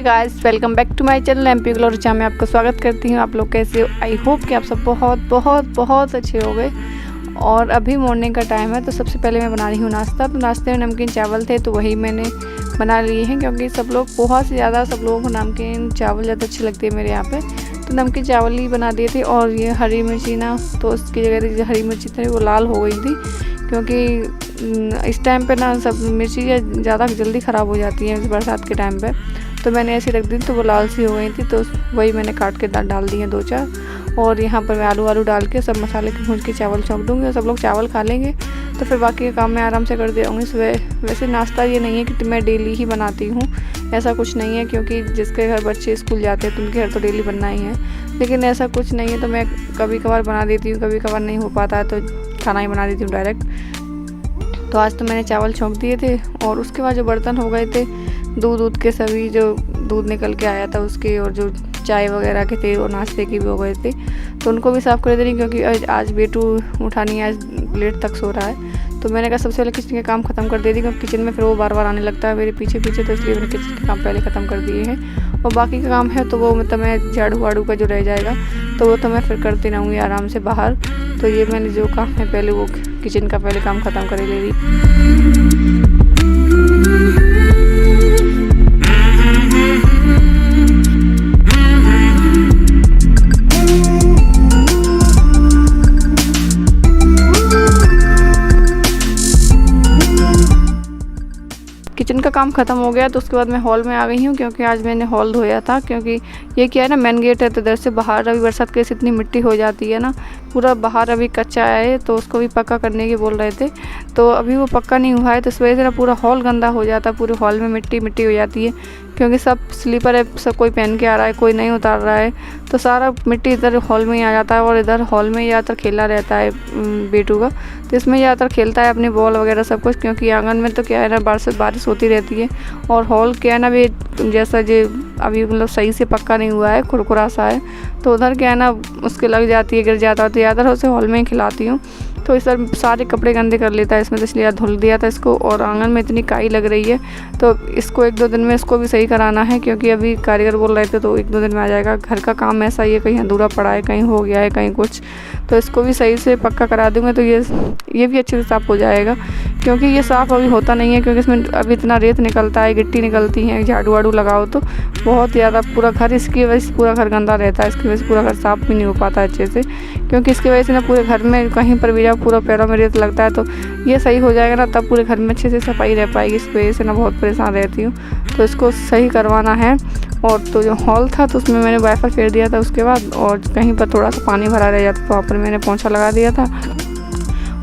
Guys, welcome back to my channel MP glow Richa में आपका स्वागत करती हूँ। आप लोग कैसे हो? आई होप कि आप सब बहुत बहुत बहुत अच्छे हो गए। और अभी मॉर्निंग का टाइम है, तो सबसे पहले मैं बना रही हूँ नाश्ता। तो नाश्ते में नमकीन चावल थे, तो वही मैंने बना लिए हैं, क्योंकि सब लोग बहुत से ज़्यादा सब लोगों को नमकीन चावल ज़्यादा अच्छी लगती है मेरे यहाँ पे। तो नमकीन चावल ही बना दिए थे। और ये हरी मिर्ची ना, तो उसकी जगह जो हरी मिर्ची थी वो लाल हो गई थी, क्योंकि इस टाइम पे ना सब मिर्ची ज़्यादा जल्दी ख़राब हो जाती है इस बरसात के टाइम पे। तो मैंने ऐसी रख दी, तो वो लाल सी हो गई थी, तो वही मैंने काट के डाल दी हैं 2-4। और यहाँ पर मैं आलू डाल के सब मसाले के भून के चावल छौंक दूँगी, और सब लोग चावल खा लेंगे, तो फिर बाकी का काम मैं आराम से कर दूँगी सुबह। वैसे नाश्ता ये नहीं है कि मैं डेली ही बनाती हूँ, ऐसा कुछ नहीं है, क्योंकि जिसके घर बच्चे स्कूल जाते हैं तो उनके घर तो डेली बनना ही है। लेकिन ऐसा कुछ नहीं है, तो मैं कभी कभार बना देती हूँ, कभी कभार नहीं हो पाता है तो खाना ही बना देती हूँ डायरेक्ट। तो आज तो मैंने चावल छौंक दिए थे। और उसके बाद जो बर्तन हो गए थे दूध के, सभी जो दूध निकल के आया था उसके, और जो चाय वगैरह के थे और नाश्ते की भी हो गए थे, तो उनको भी साफ़ कर दे रही, क्योंकि आज बेटू उठा नहीं है, आज लेट तक सो रहा है। तो मैंने कहा सबसे पहले किचन के काम ख़त्म कर दे दी, क्योंकि किचन में फिर वो बार बार आने लगता है मेरे पीछे, तो इसलिए मैंने किचन के काम पहले ख़त्म कर दिए हैं। और बाकी का काम है तो वो मतलब मैं झाड़ू वाड़ू का जो रह जाएगा तो वो तो मैं फिर करती रहूँगी आराम से बाहर। तो ये मैंने जो काम है पहले वो किचन का पहले काम ख़त्म कर ले रही। किचन का काम ख़त्म हो गया, तो उसके बाद मैं हॉल में आ गई हूँ, क्योंकि आज मैंने हॉल धोया था। क्योंकि ये क्या है ना, मेन गेट है, तो इधर से बाहर अभी बरसात के इतनी मिट्टी हो जाती है ना, पूरा बाहर अभी कच्चा है, तो उसको भी पक्का करने की बोल रहे थे। तो अभी वो पक्का नहीं हुआ है, तो इस वजह से ना पूरा हॉल गंदा हो जाता है, पूरे हॉल में मिट्टी हो जाती है, क्योंकि सब स्लीपर है, सब कोई पहन के आ रहा है, कोई नहीं उतार रहा है, तो सारा मिट्टी इधर हॉल में ही आ जाता है। और इधर हॉल में ज़्यादातर खेला रहता है बेटू का, तो इसमें ज़्यादातर खेलता है अपनी बॉल वगैरह सब कुछ, क्योंकि आंगन में तो क्या है ना बारिश होती रहती है। और हॉल क्या है ना, भी जैसा जो अभी मतलब सही से पक्का नहीं हुआ है, कुरकुरा सा है, तो उधर क्या है ना उसके लग जाती है, गिर जाता है, तो ज़्यादातर उसे हॉल में ही खिलाती हूँ। तो इस तरह सारे कपड़े गंदे कर लेता है इसमें, तो इसलिए धुल दिया था इसको। और आंगन में इतनी काई लग रही है, तो इसको 1-2 दिन में इसको भी सही कराना है, क्योंकि अभी कारीगर बोल रहे थे तो 1-2 दिन में आ जाएगा। घर का काम ऐसा ही है, कहीं अधूरा पड़ा है, कहीं हो गया है, कहीं कुछ, तो इसको भी सही से पक्का करा दूँगी, तो ये भी अच्छे से साफ़ हो जाएगा। क्योंकि ये साफ़ अभी होता नहीं है, क्योंकि इसमें अभी इतना रेत निकलता है, गिट्टी निकलती है, झाड़ू वाड़ू लगाओ तो बहुत ज़्यादा पूरा घर, इसकी वजह से पूरा घर गंदा रहता है, इसकी वजह से पूरा घर साफ़ भी नहीं हो पाता अच्छे से, क्योंकि इसकी वजह से ना पूरे घर में कहीं पर भी जाओ पूरा पैरों में रेत लगता है। तो ये सही हो जाएगा ना, तब पूरे घर में अच्छे से सफाई रह पाएगी। इसकी वजह से ना बहुत परेशान रहती हूँ, तो इसको सही करवाना है। और तो जो हॉल था तो उसमें मैंने वाइपर फेर दिया था उसके बाद, और कहीं पर थोड़ा सा पानी भरा रह जाता तो वहाँ पर मैंने पोंछा लगा दिया था।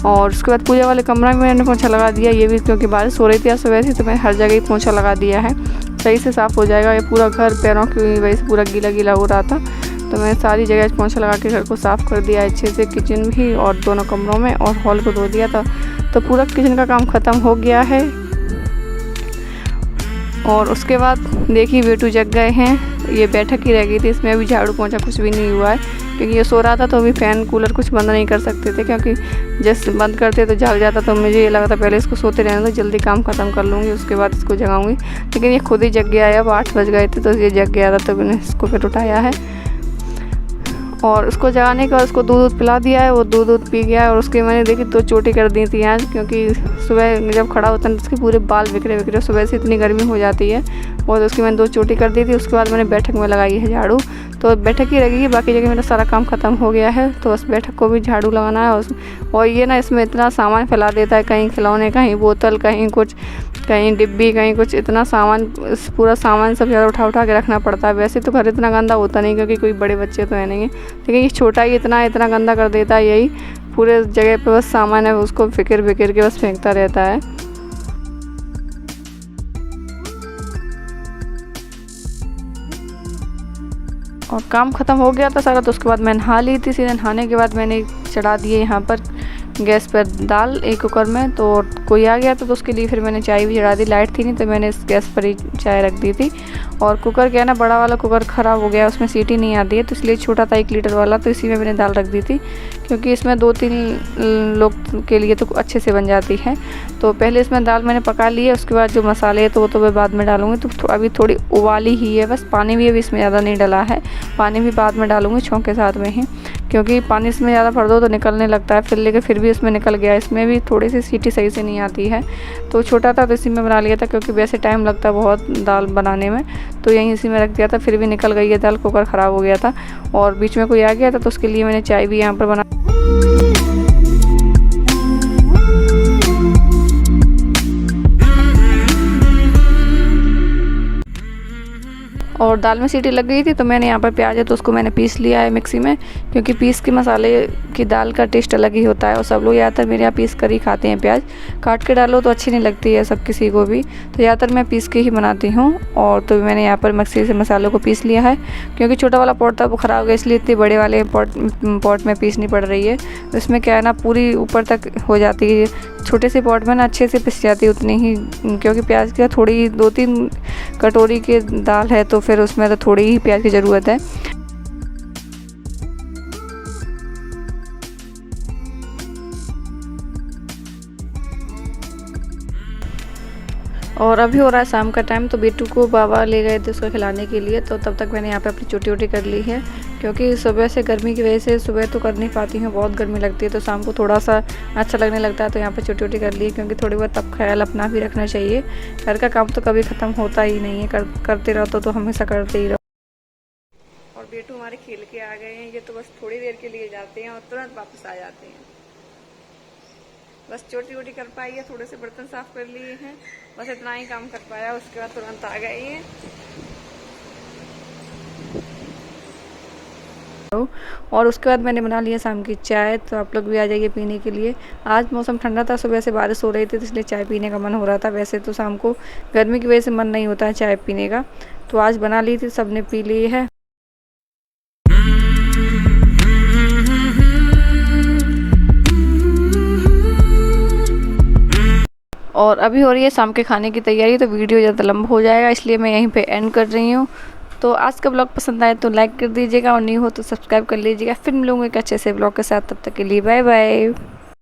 और उसके बाद पूजा वाले कमरा में मैंने पोंछा लगा दिया, ये भी क्योंकि बारिश हो रही थी आज सुबह से, तो मैंने हर जगह ही पोंछा लगा दिया है, सही से साफ़ हो जाएगा। ये पूरा घर पैरों की वजह से पूरा गीला हो रहा था, तो मैंने सारी जगह पोंछा लगा के घर को साफ़ कर दिया अच्छे से, किचन भी और दोनों कमरों में, और हॉल को धो दिया था। तो पूरा किचन का काम ख़त्म हो गया है। और उसके बाद देखिए बेटू जग गए हैं, ये बैठक ही रह गई थी, इसमें अभी झाड़ू पोंछा कुछ भी नहीं हुआ है, क्योंकि ये सो रहा था, तो अभी फ़ैन कूलर कुछ बंद नहीं कर सकते थे, क्योंकि जैसे बंद करते तो जग जाता। तो मुझे ये लगा था पहले इसको सोते रहने तो जल्दी काम ख़त्म कर लूँगी, उसके बाद इसको जगाऊँगी। लेकिन ये खुद ही जग गया है, अब 8 बज गए थे, तो ये जग गया था, तो मैंने इसको फिर उठाया है। और उसको जगाने के बाद उसको दूध पिला दिया है, वो दूध पी गया है। और उसके मैंने देखी 2 चोटी कर दी थी आज, क्योंकि सुबह जब खड़ा होता है तो उसके पूरे बाल बिखरे सुबह से इतनी गर्मी हो जाती है, और उसकी मैंने 2 चोटी कर दी थी। उसके बाद मैंने बैठक में लगाई है झाड़ू, तो बैठक ही लगेगी, बाकी जगह मेरा सारा काम ख़त्म हो गया है, तो बस बैठक को भी झाड़ू लगाना है। और ये ना इसमें इतना सामान फैला देता है, कहीं खिलौने, कहीं बोतल, कहीं कुछ, कहीं डिब्बी, कहीं कुछ, इतना सामान, पूरा सामान सब ज़्यादा उठा के रखना पड़ता है। वैसे तो घर इतना गंदा होता नहीं, क्योंकि कोई बड़े बच्चे तो है नहीं, लेकिन ये छोटा ही इतना गंदा कर देता है, यही पूरे जगह पे बस सामान है उसको बिखेर के बस फेंकता रहता है। और काम ख़त्म हो गया था सारा, तो उसके बाद मैं नहा ली थी। सीधे नहाने के बाद मैंने चढ़ा दिए यहाँ पर गैस पर दाल एक कुकर में। तो कोई आ गया था तो उसके लिए फिर मैंने चाय भी चढ़ा दी, लाइट थी नहीं तो मैंने इस गैस पर ही चाय रख दी थी। और कुकर क्या है ना, बड़ा वाला कुकर ख़राब हो गया, उसमें सीटी नहीं आती है, तो इसलिए छोटा था 1 लीटर वाला, तो इसी में मैंने दाल रख दी थी क्योंकि इसमें 2-3 लोग के लिए तो अच्छे से बन जाती है। तो पहले इसमें दाल मैंने पका ली है, उसके बाद जो मसाले है तो वो तो मैं बाद में डालूँगी। तो अभी थोड़ी उबाली ही है बस, पानी भी अभी इसमें ज़्यादा नहीं डला है, पानी भी बाद में डालूँगी छोंक के साथ में ही, क्योंकि पानी इसमें ज़्यादा भर दो तो निकलने लगता है फिर, लेके फिर भी इसमें निकल गया। इसमें भी थोड़ी सी सीटी सही से नहीं आती है, तो छोटा था तो इसी में बना लिया था, क्योंकि वैसे टाइम लगता है बहुत दाल बनाने में, तो यहीं इसी में रख दिया था, फिर भी निकल गई है दाल, कुकर ख़राब हो गया था। और बीच में कोई आ गया था तो उसके लिए मैंने चाय भी यहाँ पर बना। और दाल में सीटी लग गई थी तो मैंने यहाँ पर प्याज है तो उसको मैंने पीस लिया है मिक्सी में, क्योंकि पीस के मसाले की दाल का टेस्ट अलग ही होता है। और सब लोग ज़्यादातर मेरे यहाँ पीस कर ही खाते हैं, प्याज काट के डालो तो अच्छी नहीं लगती है सब किसी को भी, तो ज़्यादातर मैं पीस के ही बनाती हूँ। और तो मैंने यहाँ पर मिक्सी से मसालों को पीस लिया है, क्योंकि छोटा वाला पॉट था वो ख़राब हो गया, इसलिए इतने बड़े वाले पॉट में पीसनी पड़ रही है। तो इसमें क्या है ना, पूरी ऊपर तक हो जाती है, छोटे से पॉट में ना अच्छे से पिस जाती है उतनी ही, क्योंकि प्याज की थोड़ी 2-3 कटोरी की दाल है तो फिर उसमें तो थोड़ी ही प्याज की ज़रूरत है। और अभी हो रहा है शाम का टाइम, तो बेटू को बाबा ले गए थे उसको खिलाने के लिए, तो तब तक मैंने यहाँ पे अपनी चोटी वोटी कर ली है, क्योंकि सुबह से गर्मी की वजह से सुबह तो कर नहीं पाती हूँ, बहुत गर्मी लगती है, तो शाम को थोड़ा सा अच्छा लगने लगता है, तो यहाँ पे चोटी वोटी कर ली है, क्योंकि थोड़ी बहुत तब ख्याल अपना भी रखना चाहिए। घर का काम तो कभी ख़त्म होता ही नहीं है, करते रहो तो हमेशा करते ही रहो। और बेटू हमारे खेल के आ गए हैं, ये तो बस थोड़ी देर के लिए जाते हैं और तुरंत वापस आ जाते हैं। बस चोटी वोटी कर पाई है, थोड़े से बर्तन साफ कर लिए हैं, बस इतना ही काम कर पाया, उसके बाद तुरंत आ गए हैं। और उसके बाद मैंने बना लिया शाम की चाय, तो आप लोग भी आ जाइए पीने के लिए। आज मौसम ठंडा था, सुबह से बारिश हो रही थी, तो इसलिए चाय पीने का मन हो रहा था। वैसे तो शाम को गर्मी की वजह से मन नहीं होता है चाय पीने का, तो आज बना ली थी, सबने पी ली है। और अभी हो रही है शाम के खाने की तैयारी, तो वीडियो ज़्यादा लंबा हो जाएगा, इसलिए मैं यहीं पे एंड कर रही हूँ। तो आज का ब्लॉग पसंद आए तो लाइक कर दीजिएगा, और नहीं हो तो सब्सक्राइब कर लीजिएगा। फिर मिलूंगी एक अच्छे से ब्लॉग के साथ, तब तक के लिए बाय बाय।